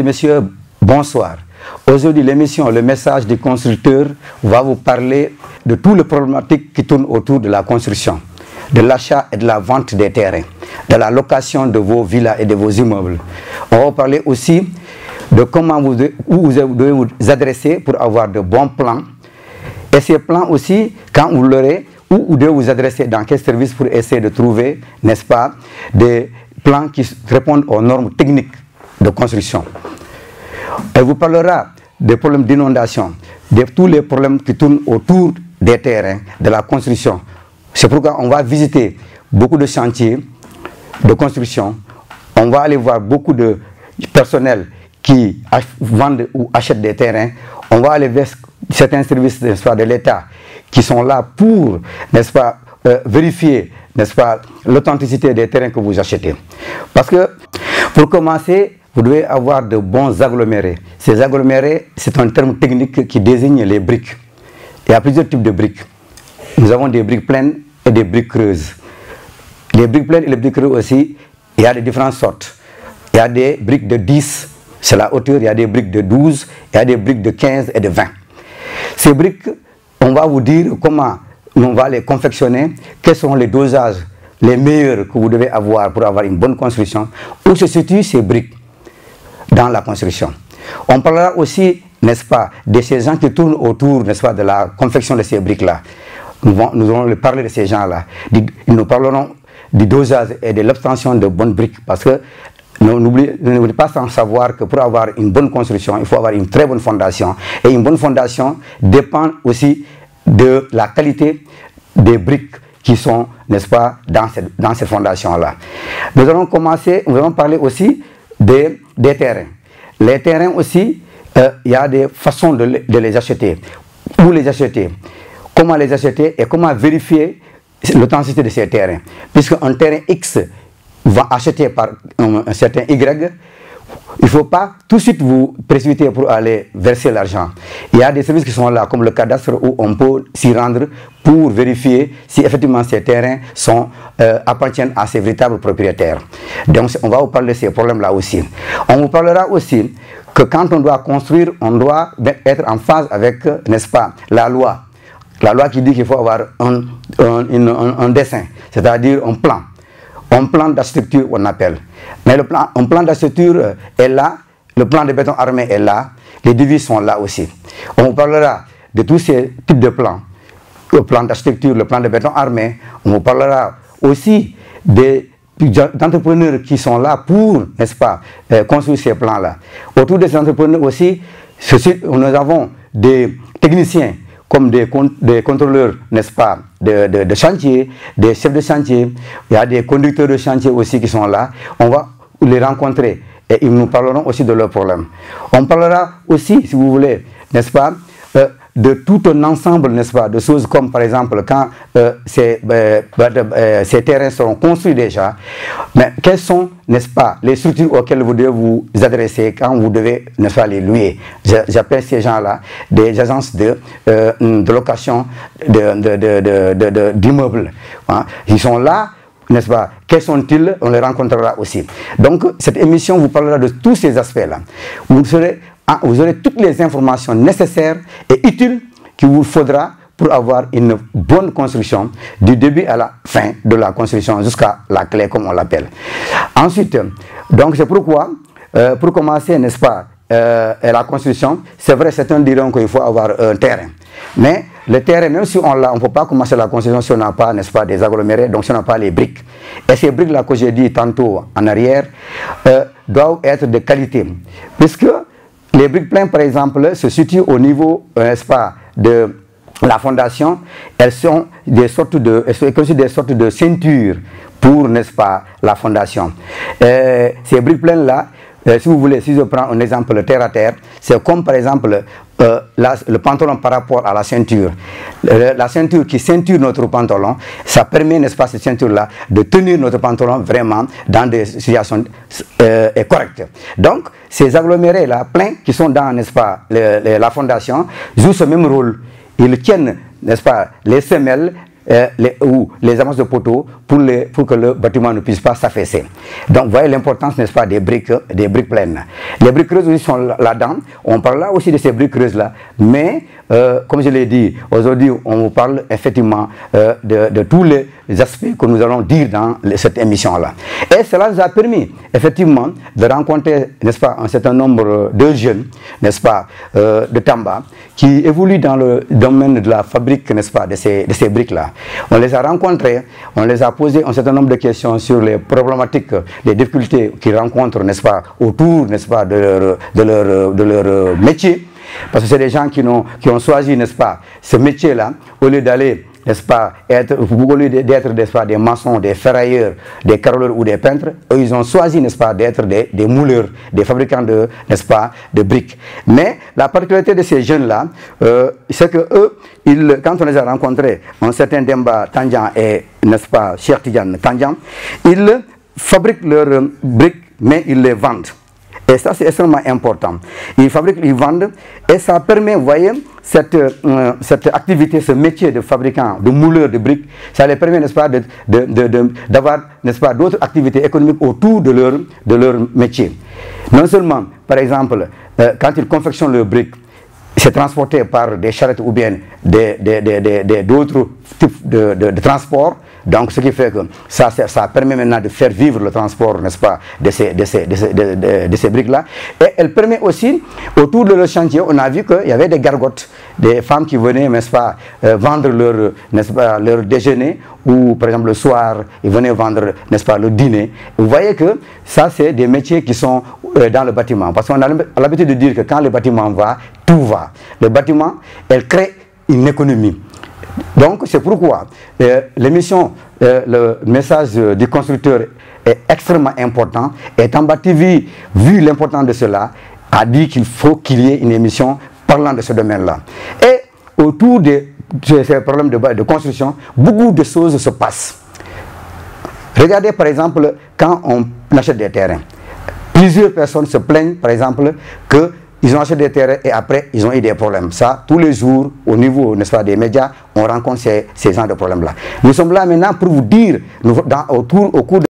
messieurs, bonsoir. Aujourd'hui, l'émission Le Message du Constructeur va vous parler de toutes les problématiques qui tournent autour de la construction, de l'achat et de la vente des terrains, de la location de vos villas et de vos immeubles. On va vous parler aussi de comment vous devez vous adresser pour avoir de bons plans. Et ces plans aussi, quand vous l'aurez, où vous devez vous adresser, dans quel service pour essayer de trouver, n'est-ce pas, des plans qui répondent aux normes techniques de construction. Elle vous parlera des problèmes d'inondation, de tous les problèmes qui tournent autour des terrains, de la construction. C'est pourquoi on va visiter beaucoup de chantiers de construction. On va aller voir beaucoup de personnel qui vendent ou achètent des terrains. On va aller vers certains services, n'est-ce pas, de l'État qui sont là pour, n'est-ce pas, vérifier, n'est-ce pas, l'authenticité des terrains que vous achetez. Parce que, pour commencer, vous devez avoir de bons agglomérés. Ces agglomérés, c'est un terme technique qui désigne les briques. Il y a plusieurs types de briques. Nous avons des briques pleines et des briques creuses. Les briques pleines et les briques creuses aussi, il y a de différentes sortes. Il y a des briques de 10, c'est la hauteur, il y a des briques de 12, il y a des briques de 15 et de 20. Ces briques, on va vous dire comment on va les confectionner, quels sont les dosages les meilleurs que vous devez avoir pour avoir une bonne construction, où se situent ces briques dans la construction. On parlera aussi, n'est-ce pas, de ces gens qui tournent autour, n'est-ce pas, de la confection de ces briques-là. Nous allons parler de ces gens-là. Nous parlerons du dosage et de l'obtention de bonnes briques, parce que n'oubliez pas sans savoir que pour avoir une bonne construction, il faut avoir une très bonne fondation. Et une bonne fondation dépend aussi de la qualité des briques qui sont, n'est-ce pas, dans cette fondation-là. Nous allons parler aussi des terrains. Les terrains aussi, il y a des façons de les acheter. Où les acheter, comment les acheter et comment vérifier l'authenticité de ces terrains. Puisque un terrain X va acheter par un certain Y, il ne faut pas tout de suite vous précipiter pour aller verser l'argent. Il y a des services qui sont là, comme le cadastre, où on peut s'y rendre pour vérifier si effectivement ces terrains appartiennent à ses véritables propriétaires. Donc on va vous parler de ces problèmes-là aussi. On vous parlera aussi que quand on doit construire, on doit être en phase avec, n'est-ce pas, la loi. La loi qui dit qu'il faut avoir un dessin, c'est-à-dire un plan. Un plan d'architecture, on appelle. Mais un plan d'architecture est là, le plan de béton armé est là, les devis sont là aussi. On vous parlera de tous ces types de plans. Le plan d'architecture, le plan de béton armé. On vous parlera aussi des entrepreneurs qui sont là pour, n'est-ce pas, construire ces plans-là. Autour de ces entrepreneurs aussi, nous avons des techniciens, comme des contrôleurs, n'est-ce pas, de chantier, des chefs de chantier. Il y a des conducteurs de chantier aussi qui sont là. On va les rencontrer et ils nous parleront aussi de leurs problèmes. On parlera aussi, si vous voulez, n'est-ce pas, de tout un ensemble, n'est-ce pas, de choses comme par exemple quand ces terrains seront construits déjà, mais quelles sont, n'est-ce pas, les structures auxquelles vous devez vous adresser quand vous devez, n'est-ce pas, les louer. J'appelle ces gens-là des agences de location d'immeubles. Hein. Ils sont là, n'est-ce pas, quels sont-ils? On les rencontrera aussi. Donc cette émission vous parlera de tous ces aspects-là. Vous aurez toutes les informations nécessaires et utiles qu'il vous faudra pour avoir une bonne construction du début à la fin de la construction jusqu'à la clé comme on l'appelle. Ensuite, donc c'est pourquoi, pour commencer, n'est-ce pas, la construction, c'est vrai, certains diront qu'il faut avoir un terrain. Mais le terrain, même si on l'a, on ne peut pas commencer la construction si on n'a pas, n'est-ce pas, des agglomérés, donc si on n'a pas les briques. Et ces briques-là que j'ai dit tantôt en arrière, doivent être de qualité. Puisque les briques pleines, par exemple, se situent au niveau, n'est-ce pas, de la fondation. Elles sont des sortes de ceintures pour, n'est-ce pas, la fondation. Ces briques pleines-là, si vous voulez, si je prends un exemple terre à terre, c'est comme par exemple le pantalon par rapport à la ceinture. La ceinture qui ceinture notre pantalon, ça permet, n'est-ce pas, cette ceinture-là, de tenir notre pantalon vraiment dans des situations correctes. Donc, ces agglomérés-là, pleins, qui sont dans, n'est-ce pas, la fondation, jouent ce même rôle. Ils tiennent, n'est-ce pas, les semelles les amasses de poteaux pour que le bâtiment ne puisse pas s'affaisser. Donc, vous voyez l'importance, n'est-ce pas, des briques pleines. Les briques creuses aussi sont là-dedans. On parle là aussi de ces briques creuses-là. Mais, comme je l'ai dit, aujourd'hui, on vous parle effectivement de tous les aspects que nous allons dire dans cette émission-là. Et cela nous a permis, effectivement, de rencontrer, n'est-ce pas, un certain nombre de jeunes, n'est-ce pas, de Tamba, qui évoluent dans le domaine de la fabrique, n'est-ce pas, de ces briques-là. On les a rencontrés, on les a posé un certain nombre de questions sur les problématiques, les difficultés qu'ils rencontrent, n'est-ce pas, autour, n'est-ce pas, de leur métier. Parce que c'est des gens qui ont choisi, n'est-ce pas, ce métier-là, au lieu d'aller, n'est-ce pas, au lieu d'être, n'est-ce pas, des maçons, des ferrailleurs, des carreleurs ou des peintres, eux, ils ont choisi, n'est-ce pas, d'être des mouleurs, des fabricants de, n'est-ce pas, de briques. Mais la particularité de ces jeunes-là, c'est que eux, quand on les a rencontrés, un certain Demba Tandian et, n'est-ce pas, Cheikh Tidiane Tandian, ils fabriquent leurs briques, mais ils les vendent. Et ça, c'est extrêmement important. Ils fabriquent, ils vendent, et ça permet, vous voyez, cette activité, ce métier de fabricant, de mouleur de briques, ça les permet, n'est-ce pas, d'avoir, n'est-ce pas, d'autres activités économiques autour de leur métier. Non seulement, par exemple, quand ils confectionnent leurs briques, c'est transporté par des charrettes ou bien d'autres types de transport. Donc, ce qui fait que ça permet maintenant de faire vivre le transport, n'est-ce pas, de ces briques-là. Et elle permet aussi, autour de leur chantier, on a vu qu'il y avait des gargotes, des femmes qui venaient, n'est-ce pas, vendre leur déjeuner, ou par exemple le soir, ils venaient vendre, n'est-ce pas, le dîner. Vous voyez que ça, c'est des métiers qui sont dans le bâtiment. Parce qu'on a l'habitude de dire que quand le bâtiment va, tout va. Le bâtiment, elle crée une économie. Donc, c'est pourquoi l'émission, le message du constructeur est extrêmement important. Et Tamba TV, vu l'importance de cela, a dit qu'il faut qu'il y ait une émission parlant de ce domaine-là. Et autour de ces problèmes de construction, beaucoup de choses se passent. Regardez par exemple, quand on achète des terrains, plusieurs personnes se plaignent par exemple que ils ont acheté des terrains et après, ils ont eu des problèmes. Ça, tous les jours, au niveau, n'est-ce pas, des médias, on rencontre ces genres de problèmes-là. Nous sommes là maintenant pour vous dire, au cours de